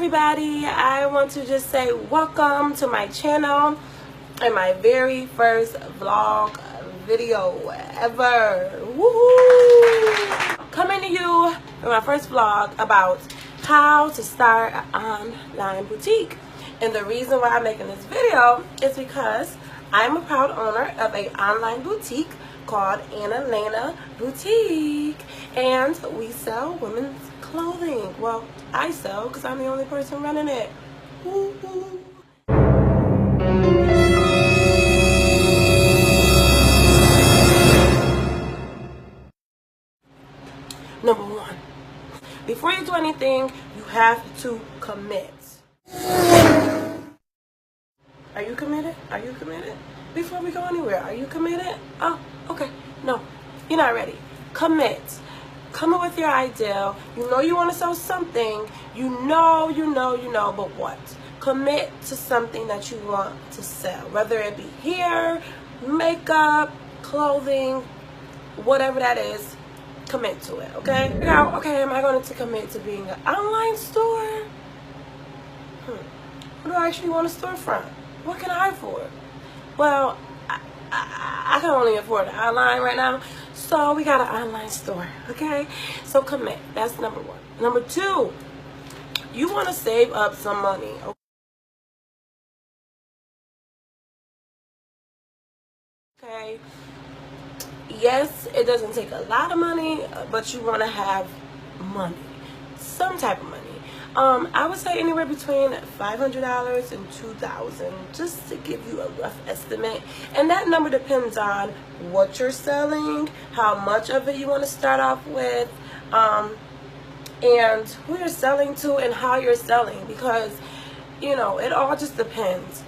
everybody, I want to just say welcome to my channel and my very first vlog video ever. Woohoo! Coming to you with my first vlog about how to start an online boutique. And the reason why I'm making this video is because I'm a proud owner of an online boutique called AnElanaBoutique, and we sell women's clothing. Well, I sell because I'm the only person running it. Woo-hoo. Number one, before you do anything, you have to commit. Are you committed? Are you committed? Before we go anywhere, are you committed? Oh, okay. No, you're not ready. Commit. Come up with your idea. You know you want to sell something. You know, but what? Commit to something that you want to sell. Whether it be hair, makeup, clothing, whatever that is, commit to it, okay? Now, okay, am I going to commit to being an online store? What do I actually want a storefront? What can I afford? Well, I can only afford an online right now, so we got an online store, okay? So commit. That's number one. Number two, you want to save up some money, okay? Yes, it doesn't take a lot of money, but you want to have money, some type of money. I would say anywhere between $500 and $2,000, just to give you a rough estimate. And that number depends on what you're selling, how much of it you want to start off with, and who you're selling to and how you're selling, because, you know, it all just depends.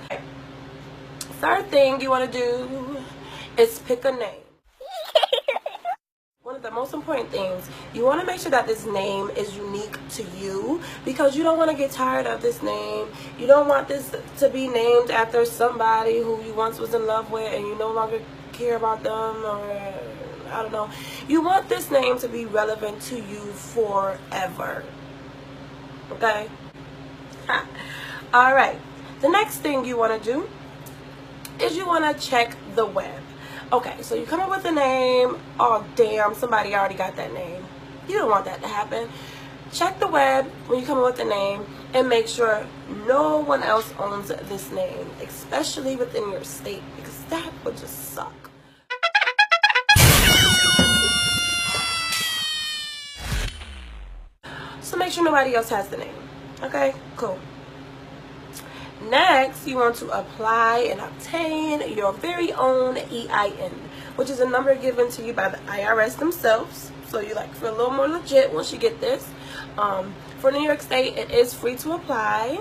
Third thing you want to do is pick a name. One of the most important things, you want to make sure that this name is unique to you, because you don't want to get tired of this name. You don't want this to be named after somebody who you once was in love with and you no longer care about them, or I don't know. You want this name to be relevant to you forever. Okay? Alright. The next thing you want to do is you want to check the web. Okay, so you come up with a name. Oh, damn, somebody already got that name. You don't want that to happen. Check the web when you come up with a name and make sure no one else owns this name, especially within your state, because that would just suck. So make sure nobody else has the name. Okay, cool. Next, you want to apply and obtain your very own EIN, which is a number given to you by the IRS themselves. So you like feel a little more legit once you get this. For New York State, it is free to apply.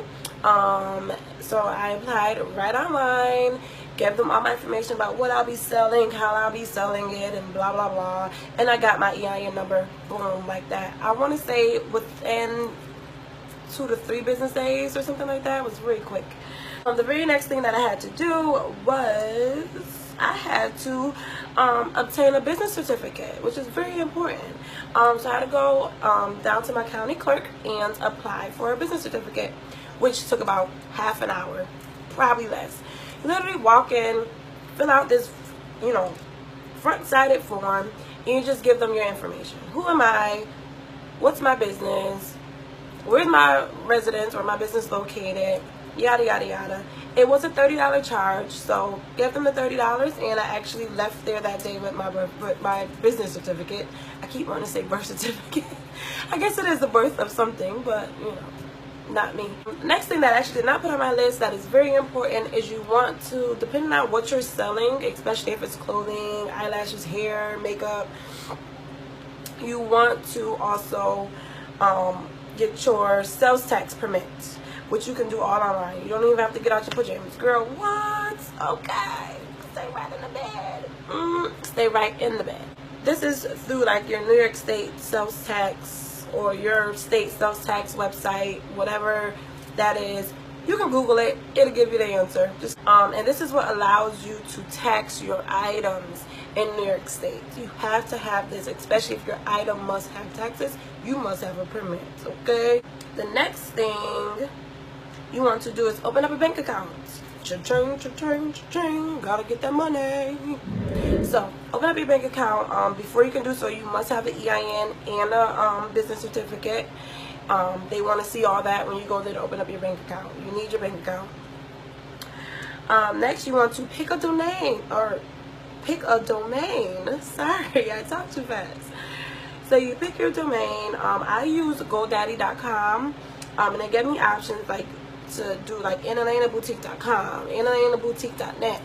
So I applied right online, gave them all my information about what I'll be selling, how I'll be selling it, and blah, blah, blah. And I got my EIN number, boom, like that. I want to say within 2 to 3 business days or something like that. It was really quick. The very next thing that I had to do was I had to obtain a business certificate, which is very important. So I had to go down to my county clerk and apply for a business certificate, which took about half an hour, probably less. You literally walk in, fill out this, you know, front-sided form, and you just give them your information. Who am I? What's my business? Where's my residence or my business located? Yada, yada, yada. It was a $30 charge, so give them the $30, and I actually left there that day with my business certificate. I keep wanting to say birth certificate. I guess it is the birth of something, but, you know, not me. Next thing that I actually did not put on my list that is very important is you want to, depending on what you're selling, especially if it's clothing, eyelashes, hair, makeup, you want to also get your sales tax permit, which you can do all online. You don't even have to get out your pajamas. Girl, what? Okay. Stay right in the bed. Stay right in the bed. This is through like your New York State sales tax or your state sales tax website, whatever that is. You can Google it. It'll give you the answer. And this is what allows you to tax your items in New York State. You have to have this, especially if your item must have taxes. You must have a permit, okay? The next thing you want to do is open up a bank account. Cha-ching, cha-ching, cha-ching. Gotta get that money. So open up your bank account. Before you can do so, you must have an EIN and a business certificate. They want to see all that when you go there to open up your bank account. You need your bank account. Next, you want to pick a domain. Sorry, I talk too fast. So you pick your domain. I use GoDaddy.com, and they give me options like to do like AnElanaBoutique.com, AnElanaBoutique.net.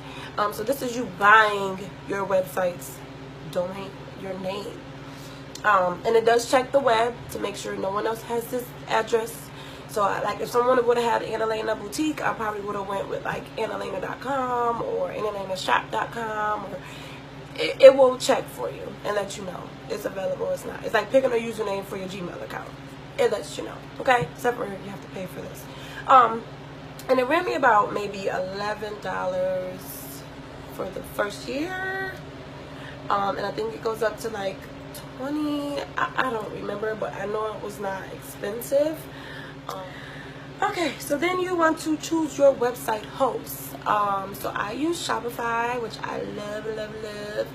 So this is you buying your website's domain, your name. And it does check the web to make sure no one else has this address. So like if someone would have had AnElanaBoutique, I probably would have went with like AnElana.com or AnElanaShop.com, or it will check for you and let you know it's available, it's not. It's like picking a username for your Gmail account. It lets you know, okay? Except for you have to pay for this. And it ran me about maybe $11 for the first year. And I think it goes up to like 20. I don't remember, but I know it was not expensive. Okay, so then you want to choose your website host. So I use Shopify, which I love, love, love.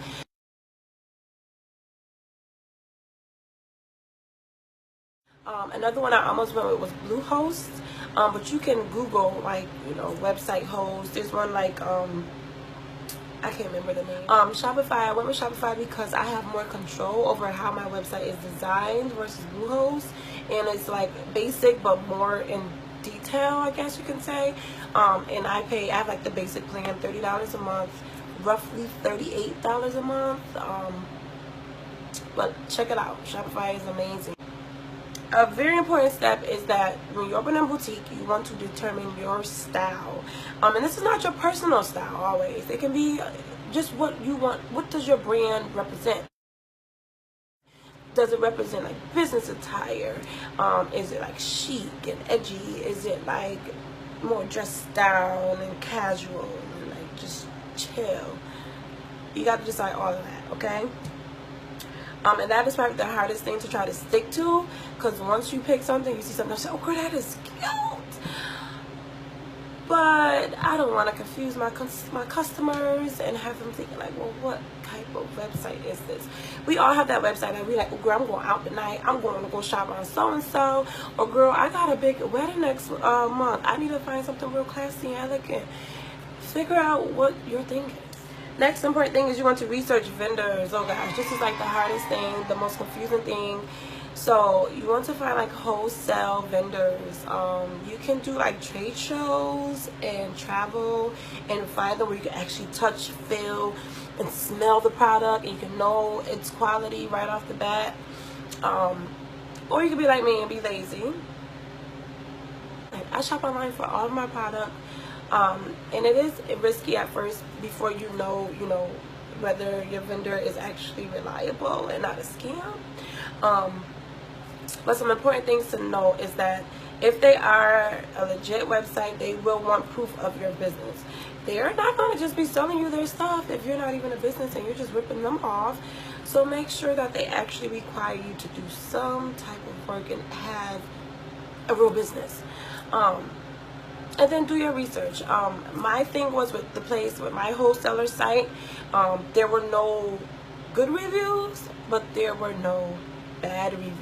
Another one I almost went with was Bluehost, but you can Google like, you know, website host. There's one like I can't remember the name. Shopify. I went with Shopify because I have more control over how my website is designed versus Bluehost, and it's like basic but more in detail, I guess you can say. And I have like the basic plan, $30 a month, roughly $38 a month. But check it out. Shopify is amazing. A very important step is that when you open a boutique, you want to determine your style. And this is not your personal style always. It can be just what you want. What does your brand represent? Does it represent like business attire? Is it like chic and edgy? Is it like more dressed down and casual and like just chill? You got to decide all of that, okay? And that is probably the hardest thing to try to stick to, because once you pick something, you see something, you say, oh girl, that is cute. But I don't want to confuse my customers and have them thinking like, well, what type of website is this? We all have that website and we like, oh girl, I'm going out tonight. I'm going to go shop on so-and-so. Or girl, I got a big wedding next month. I need to find something real classy and elegant. Figure out what you're thinking. Next important thing is you want to research vendors. Oh gosh, this is like the hardest thing, the most confusing thing. So you want to find like wholesale vendors. You can do like trade shows and travel and find them where you can actually touch, feel, and smell the product, and you can know its quality right off the bat. Or you can be like me and be lazy. Like, I shop online for all of my product. And it is risky at first before you know whether your vendor is actually reliable and not a scam. But some important things to know is that if they are a legit website, they will want proof of your business. They're not going to just be selling you their stuff if you're not even a business and you're just ripping them off. So make sure that they actually require you to do some type of work and have a real business. And then do your research. My thing was with the place, with my wholesaler site, there were no good reviews, but there were no bad reviews.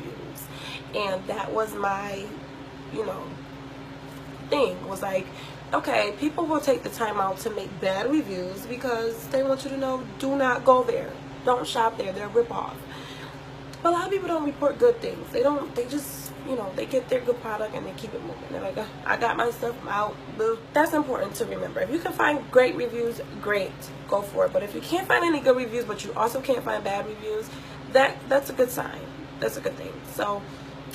And that was my, thing. Was like, okay, people will take the time out to make bad reviews because they want you to know, do not go there. Don't shop there. They're a ripoff. But a lot of people don't report good things. They just, they get their good product and they keep it moving. They're like, I got my stuff, I'm out. That's important to remember. If you can find great reviews, great, go for it. But if you can't find any good reviews, but you also can't find bad reviews, that's a good sign. That's a good thing. So,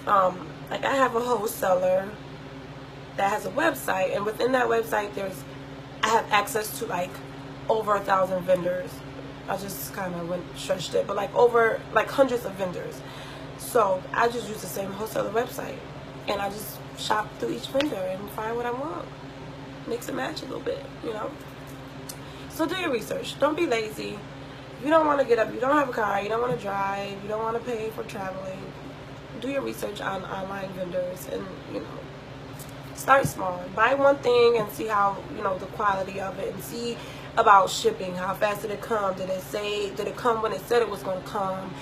like I have a wholesaler that has a website, and within that website, I have access to like over 1,000 vendors. I just kind of stretched it, but like hundreds of vendors. So I just use the same wholesaler website, and I just shop through each vendor and find what I want. Mix and match a little bit, So do your research. Don't be lazy. If you don't want to get up, you don't have a car, you don't want to drive, you don't want to pay for traveling, do your research on online vendors, and start small. Buy one thing and see how, the quality of it, and see about shipping. How fast did it come? Did it come when it said it was going to come?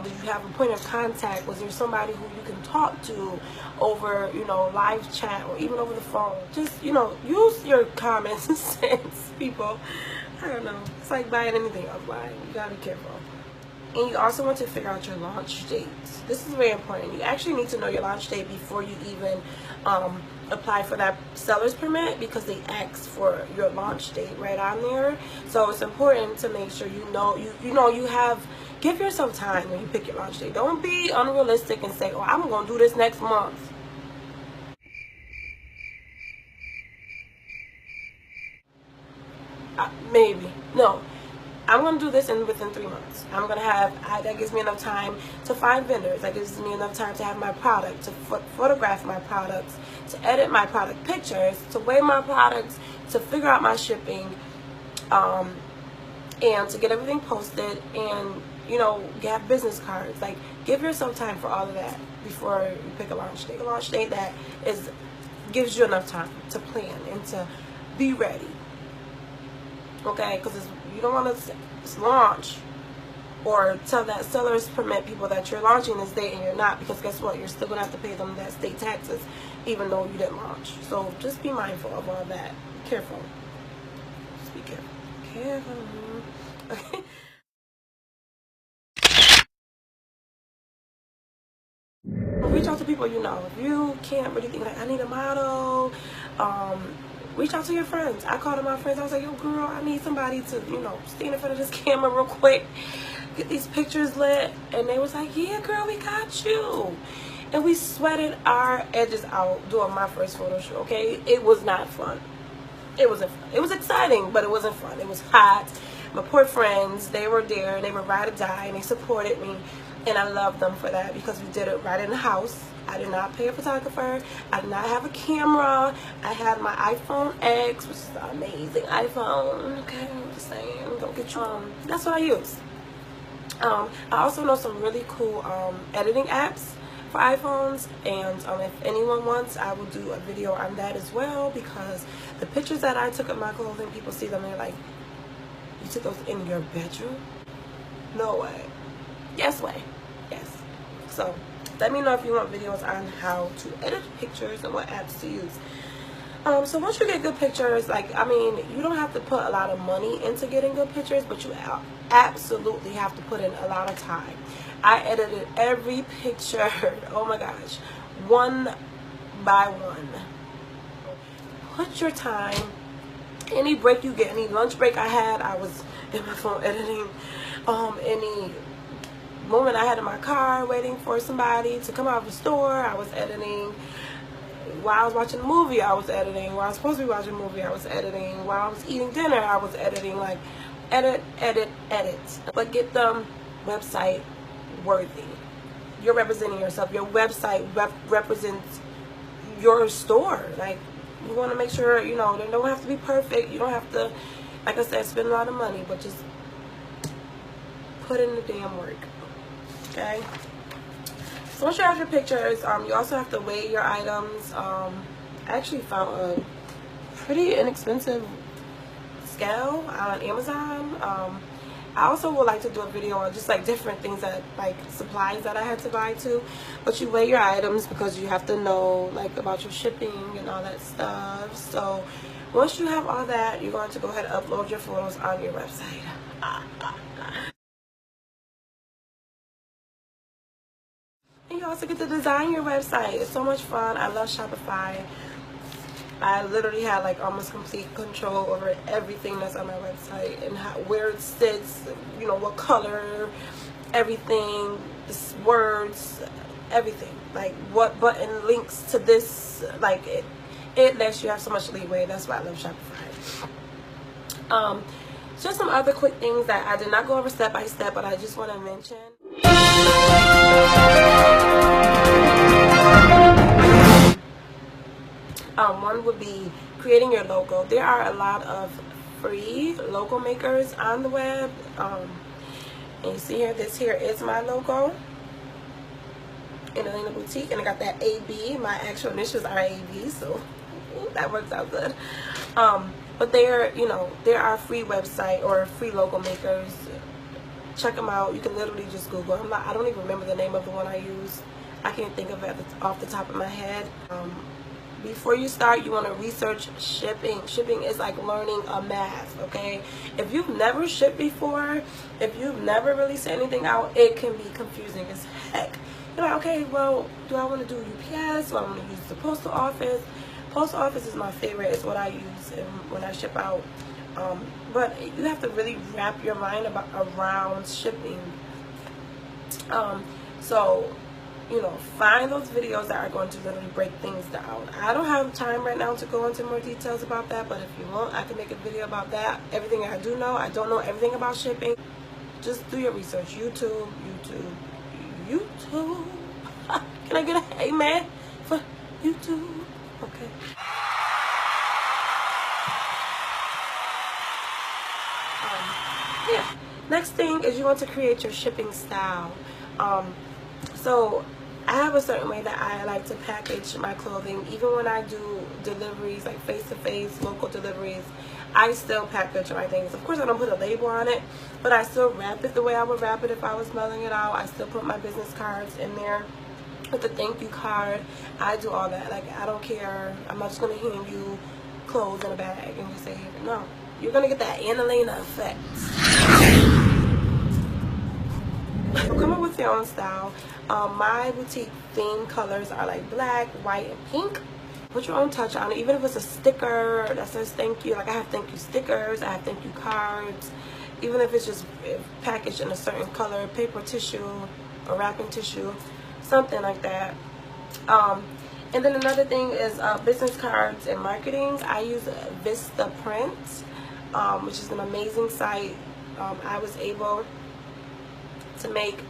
Did you have a point of contact? Was there somebody who you can talk to over, live chat, or even over the phone? Just, use your common sense, people. I don't know. It's like buying anything offline. You gotta be careful. And you also want to figure out your launch date. This is very important. You actually need to know your launch date before you even apply for that seller's permit, because they ask for your launch date right on there. So it's important to make sure give yourself time when you pick your launch date. Don't be unrealistic and say, oh, I'm gonna do this next month. Maybe. No. I'm going to do this within 3 months. I'm going to have, that gives me enough time to find vendors. That gives me enough time to have my product, to photograph my products, to edit my product pictures, to weigh my products, to figure out my shipping, and to get everything posted, and, get business cards. Like, give yourself time for all of that before you pick a launch date. A launch date that gives you enough time to plan and to be ready. Okay, because you don't want to launch or tell that seller's permit people that you're launching this date and you're not, because guess what? You're still going to have to pay them that state taxes even though you didn't launch. So just be mindful of all that. Careful. Just be careful. Careful. Okay. Reach out to people you know. If you can't really think, like, I need a model, reach out to your friends. I called my friends. I was like, yo, girl, I need somebody to, stand in front of this camera real quick, get these pictures lit. And they was like, yeah, girl, we got you. And we sweated our edges out doing my first photo shoot, okay? It was not fun. It wasn't fun. It was exciting, but it wasn't fun. It was hot. My poor friends, they were there. They were ride or die, and they supported me. And I love them for that, because we did it right in the house. I did not pay a photographer. I did not have a camera. I had my iPhone X, which is an amazing iPhone. Okay, I'm just saying, don't get you. That's what I use. I also know some really cool editing apps for iPhones, and if anyone wants, I will do a video on that as well, because the pictures that I took of my clothing, people see them and they're like, you took those in your bedroom? No way. Yes way. Yes. So let me know if you want videos on how to edit pictures and what apps to use. So once you get good pictures, you don't have to put a lot of money into getting good pictures, but you absolutely have to put in a lot of time. I edited every picture, oh my gosh, one by one. Put your time. Any break you get, any lunch break I had, I was in my phone editing. Any moment I had in my car waiting for somebody to come out of the store, I was editing. While I was watching a movie, I was editing. While I was supposed to be watching a movie, I was editing. While I was eating dinner, I was editing. Like, edit. But get them website worthy. You're representing yourself. Your website represents your store. Like, you want to make sure, they don't have to be perfect. You don't have to, like I said, spend a lot of money, but just put in the damn work. Okay? So once you have your pictures, you also have to weigh your items. I actually found a pretty inexpensive scale on Amazon. I also would like to do a video on just like different things that, like, supplies that I had to buy too. But you weigh your items because you have to know, like, about your shipping and all that stuff. So once you have all that, you're going to go ahead and upload your photos on your website. And you also get to design your website. It's so much fun. I love Shopify. I literally had like almost complete control over everything that's on my website, and where it sits, what color, everything, words, everything. Like what button links to this. Like it lets you have so much leeway. That's why I love Shopify. Just some other quick things that I did not go over step by step, but I just want to mention. One would be creating your logo. There are a lot of free logo makers on the web. And you see here, this here is my logo. AnElanaBoutique, and I got that AB. My actual initials are AB, so that works out good. But they're, you know, they're our free website or free logo makers. Check them out. You can literally just Google. I don't even remember the name of the one I use. I can't think of it off the top of my head. Before you start, you want to research shipping. Shipping is like learning a math, okay? If you've never shipped before, if you've never really sent anything out, it can be confusing as heck. You're like, okay, well, do I want to do UPS? Do I want to use the postal office? Postal office is my favorite. It's what I use when I ship out. But you have to really wrap your mind around shipping. So, you know, find those videos that are going to literally break things down. I don't have time right now to go into more details about that, but if you want, I can make a video about that. Everything I do know, I don't know everything about shipping. Just do your research. YouTube. Can I get an amen for YouTube? Okay. Yeah. Next thing is you want to create your shipping style. So I have a certain way that I like to package my clothing. Even when I do deliveries, like face-to-face, local deliveries, I still package my things. Of course, I don't put a label on it, but I still wrap it the way I would wrap it if I was mailing it out. I still put my business cards in there with the thank you card. I do all that. Like, I don't care. I'm not just going to hand you clothes in a bag and just say, here. No. You're going to get that AnElana effect. So come up with your own style. My boutique theme colors are like black, white, and pink. Put your own touch on it. Even if it's a sticker that says thank you. Like, I have thank you stickers. I have thank you cards. Even if it's just packaged in a certain color, paper tissue or wrapping tissue, something like that. And then another thing is business cards and marketing. I use Vistaprint, which is an amazing site. I was able to make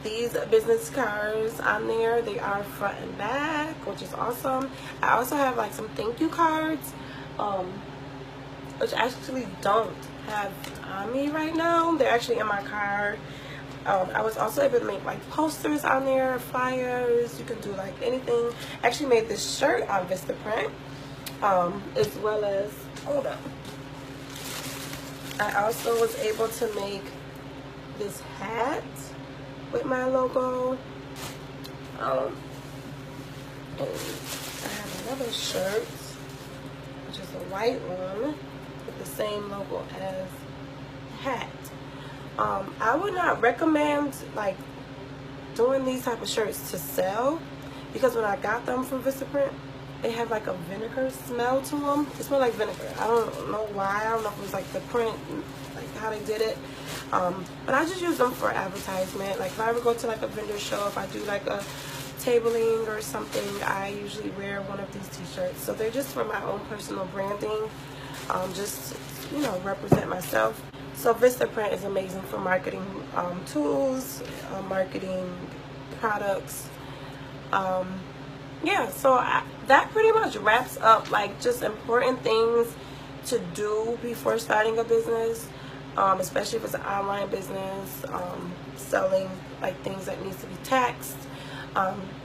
these business cards on there. They are front and back, which is awesome. I also have like some thank you cards, which I actually don't have on me right now. They're actually in my car. I was also able to make like posters on there, flyers. You can do like anything. I actually made this shirt on Vistaprint, as well as, hold up, I also was able to make this hat with my logo. And I have another shirt, which is a white one with the same logo as the hat. I would not recommend like doing these type of shirts to sell, because when I got them from Vistaprint, they have like a vinegar smell to them. It smells like vinegar. I don't know why. I don't know if it was like the print, like how they did it. But I just use them for advertisement. Like if I ever go to like a vendor show, if I do like a tabling or something, I usually wear one of these t-shirts. So they're just for my own personal branding, just, you know, represent myself. So Vistaprint is amazing for marketing tools, marketing products. Yeah, so that pretty much wraps up like just important things to do before starting a business, especially if it's an online business, selling like things that needs to be taxed,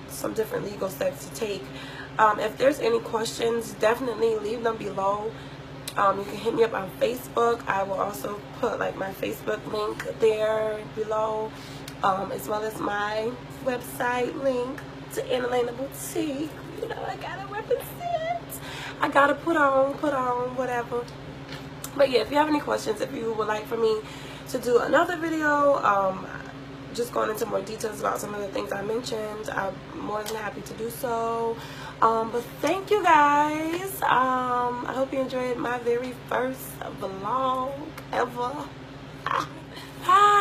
some different legal steps to take. If there's any questions, definitely leave them below. You can hit me up on Facebook. I will also put like my Facebook link there below, as well as my website link to AnElanaBoutique. You know, I gotta represent. I gotta put on, whatever. But yeah, if you have any questions, if you would like for me to do another video, just going into more details about some of the things I mentioned, I'm more than happy to do so. But thank you guys. I hope you enjoyed my very first vlog ever. Bye.